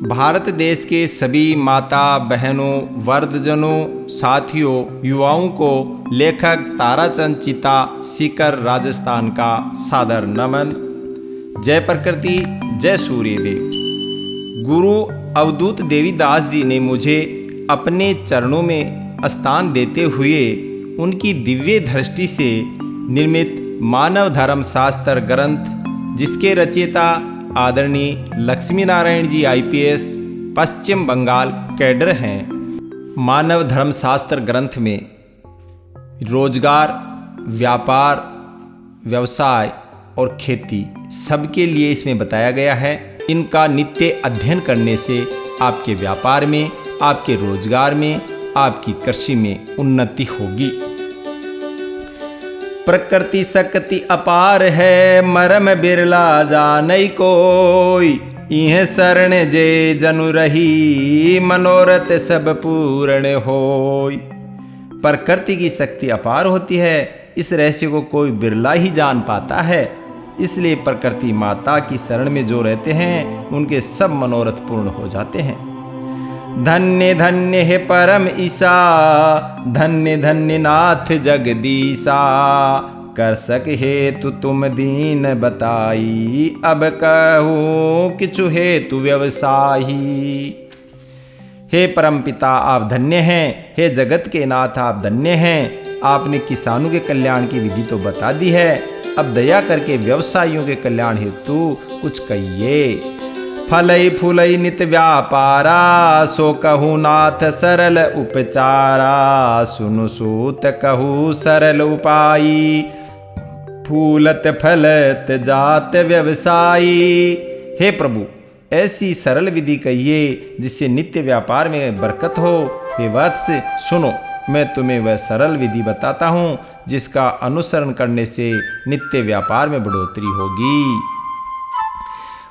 भारत देश के सभी माता बहनों, वृद्धजनों, साथियों, युवाओं को लेखक ताराचंद चिता सीकर राजस्थान का सादर नमन। जय प्रकृति, जय सूर्यदेव। गुरु अवधूत देवीदास जी ने मुझे अपने चरणों में स्थान देते हुए उनकी दिव्य दृष्टि से निर्मित मानव धर्म शास्त्र ग्रंथ, जिसके रचयिता आदरणीय लक्ष्मी नारायण जी IPS पश्चिम बंगाल कैडर हैं। मानव धर्म शास्त्र ग्रंथ में रोजगार, व्यापार, व्यवसाय और खेती सबके लिए इसमें बताया गया है। इनका नित्य अध्ययन करने से आपके व्यापार में, आपके रोजगार में, आपकी कृषि में उन्नति होगी। प्रकृति शक्ति अपार है, मरम बिरला जानई कोई। इह शरण जे जनु रही, मनोरथ सब पूर्ण होय। प्रकृति की शक्ति अपार होती है, इस रहस्य को कोई बिरला ही जान पाता है। इसलिए प्रकृति माता की शरण में जो रहते हैं उनके सब मनोरथ पूर्ण हो जाते हैं। धन्य धन्य है परम ईसा, धन्य धन्य नाथ जगदीसा। कर सक हेतु तुम दीन बताई, अब कहूँ किछु हेतु व्यवसायी। हे परम पिता आप धन्य हैं, हे जगत के नाथ आप धन्य हैं। आपने किसानों के कल्याण की विधि तो बता दी है, अब दया करके व्यवसायियों के कल्याण हेतु कुछ कहिए। फलई फूलई नित व्यापारा, सो कहू नाथ सरल उपचारा। सुनु सूत कहू सरल उपाई, फूलत फलत जात व्यवसायी। हे प्रभु ऐसी सरल विधि कहिए जिससे नित्य व्यापार में बरकत हो। हे वत्स सुनो, मैं तुम्हें वह सरल विधि बताता हूँ जिसका अनुसरण करने से नित्य व्यापार में बढ़ोतरी होगी।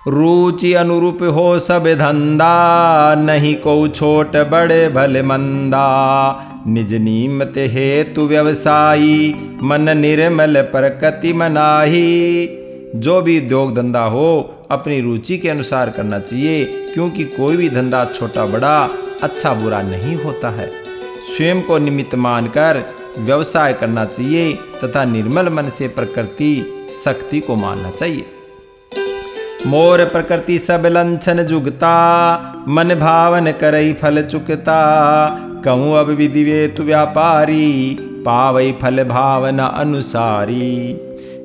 रुचि अनुरूप हो सब धंधा, नहीं को छोट बड़े भले मंदा। निज नीमत हेतु व्यवसायी, मन निर्मल प्रकृति मनाही। जो भी उद्योग धंधा हो अपनी रुचि के अनुसार करना चाहिए, क्योंकि कोई भी धंधा छोटा बड़ा, अच्छा बुरा नहीं होता है। स्वयं को निमित्त मानकर व्यवसाय करना चाहिए तथा निर्मल मन से प्रकृति शक्ति को मानना चाहिए। मोर प्रकृति सब लंछन जुगता, मन भावन करई फल चुकता। कहूँ अब विधि वेतु व्यापारी, पावई फल भावना अनुसारी।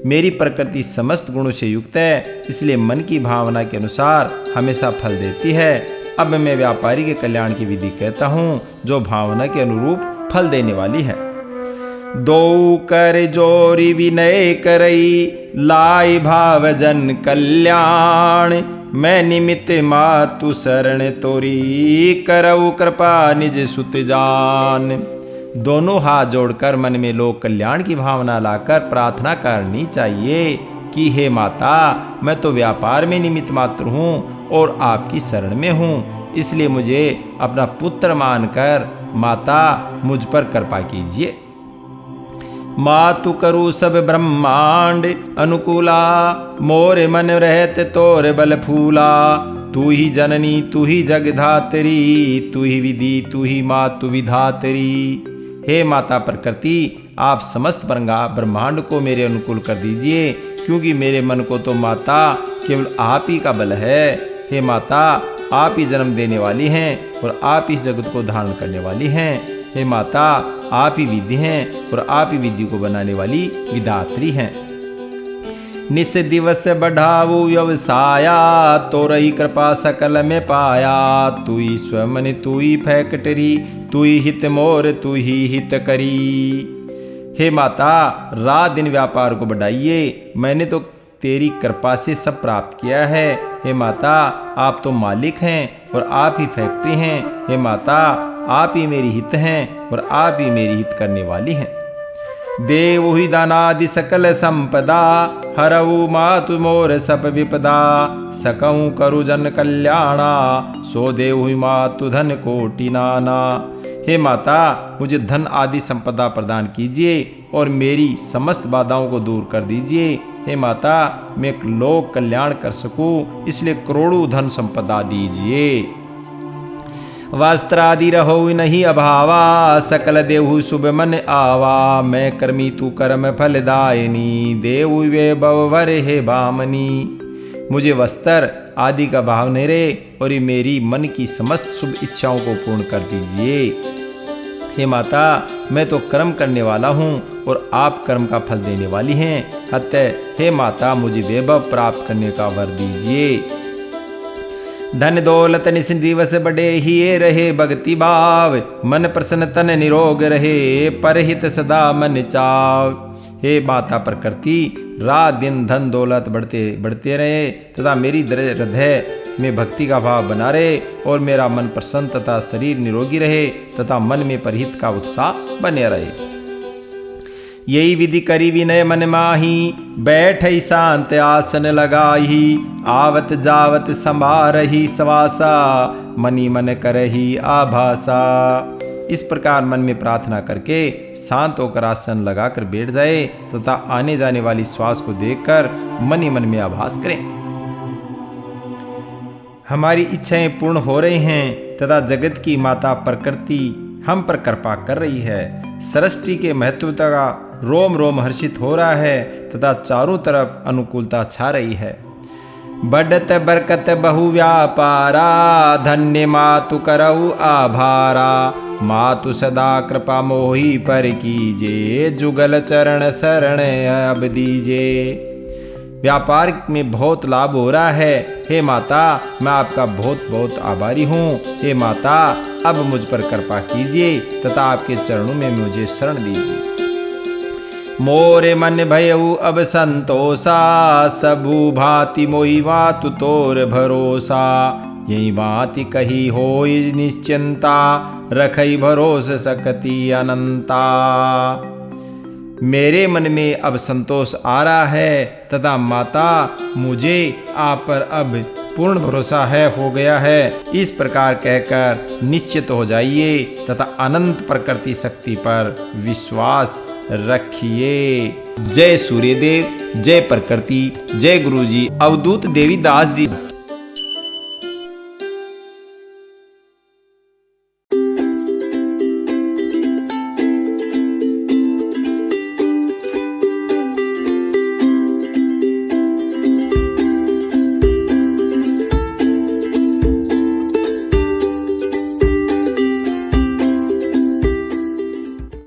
मेरी प्रकृति समस्त गुणों से युक्त है, इसलिए मन की भावना के अनुसार हमेशा फल देती है। अब मैं व्यापारी के कल्याण की विधि कहता हूँ जो भावना के अनुरूप फल देने वाली है। दो कर जोरी विनय करई, लाई भाव जन कल्याण। मैं निमित्त मातु शरण तोरी, करऊ कृपा निज सुत जान। दोनों हाथ जोड़कर मन में लोक कल्याण की भावना लाकर प्रार्थना करनी चाहिए कि हे माता, मैं तो व्यापार में निमित्त मात्र हूँ और आपकी शरण में हूँ, इसलिए मुझे अपना पुत्र मानकर माता मुझ पर कृपा कीजिए। मातु करू सब ब्रह्मांड अनुकूला, मोरे मन रहत तोर बल फूला। तू ही जननी तू ही जगधात्री, तू ही विधि तू ही मातु विधात्री। हे माता प्रकृति आप समस्त ब्रह्मांड को मेरे अनुकूल कर दीजिए, क्योंकि मेरे मन को तो माता केवल आप ही का बल है। हे माता आप ही जन्म देने वाली हैं और आप इस जगत को धारण करने वाली हैं। हे माता आप ही विधि हैं और आप ही विधि को बनाने वाली विधात्री हैं। निस दिवस बढ़ाऊ व्यवसाया, तो रही कृपा सकल में पाया। तू ही स्वमन तू ही फैक्टरी, तू ही हित मोर तू ही हित करी। हे माता रात दिन व्यापार को बढ़ाइए, मैंने तो तेरी कृपा से सब प्राप्त किया है। हे माता आप तो मालिक हैं और आप ही फैक्ट्री हैं। हे माता आप ही मेरी हित हैं और आप ही मेरी हित करने वाली हैं। देव ही दानादि सकल संपदा, हरऊ मातु मोर सब विपदा। सकऊँ करु जन कल्याणा, सो देव ही मातु धन कोटि नाना। हे माता मुझे धन आदि संपदा प्रदान कीजिए और मेरी समस्त बाधाओं को दूर कर दीजिए। हे माता मैं लोक कल्याण कर सकूं, इसलिए करोड़ों धन संपदा दीजिए। वस्त्रादि रहो नहीं अभावा, सकल देहु शुभ मन आवा। मैं कर्मी तू कर्म फल दायनी, देव वे बवर हे बामनी। मुझे वस्त्र आदि का भाव नहीं रहे और ये मेरी मन की समस्त शुभ इच्छाओं को पूर्ण कर दीजिए। हे माता मैं तो कर्म करने वाला हूँ और आप कर्म का फल देने वाली हैं, अतः हे माता मुझे वैभव प्राप्त करने का वर दीजिए। धन दौलत निस दिवस बड़े ही रहे भक्ति भाव, मन प्रसन्न तन निरोग रहे, परहित सदा मन चाव। हे माता प्रकृति रात दिन धन दौलत बढ़ते रहे तथा मेरी हृदय में भक्ति का भाव बना रहे और मेरा मन प्रसन्न तथा शरीर निरोगी रहे तथा मन में परहित का उत्साह बने रहे। यही विधि करी विनय मन माही, बैठ शांत आसन लगाही। आवत जावत संभारही सवासा, मनी मन करही आभासा। इस प्रकार मन में प्रार्थना करके शांत होकर आसन लगाकर बैठ जाए तथा आने जाने वाली श्वास को देखकर मन ही मन में आभास करें। हमारी इच्छाएं पूर्ण हो रही हैं तथा जगत की माता प्रकृति हम पर कृपा कर रही है। सृष्टि के महत्वता का रोम रोम हर्षित हो रहा है तथा चारों तरफ अनुकूलता छा रही है। बढ़त बरकत बहु व्यापारा, धन्य मातु करऊ आभारा। मातु सदा कृपा मोही पर कीजे, जुगल चरण शरण अब दीजे। व्यापार में बहुत लाभ हो रहा है, हे माता मैं आपका बहुत बहुत आभारी हूँ। हे माता अब मुझ पर कृपा कीजिए तथा आपके चरणों में मुझे शरण दीजिए। मोरे मन भयऊ अब संतोषा, सबु भांति मोहि मातु तोर भरोसा। यही बाति कही होई निश्चिंता, रखई भरोस सकति अनंता। मेरे मन में अब संतोष आ रहा है तथा माता मुझे आप पर अब पूर्ण भरोसा हो गया है। इस प्रकार कहकर निश्चित हो जाइए तथा अनंत प्रकृति शक्ति पर विश्वास रखिए। जय सूर्यदेव, जय प्रकृति, जय गुरुजी। अवधूत देवी दास जी।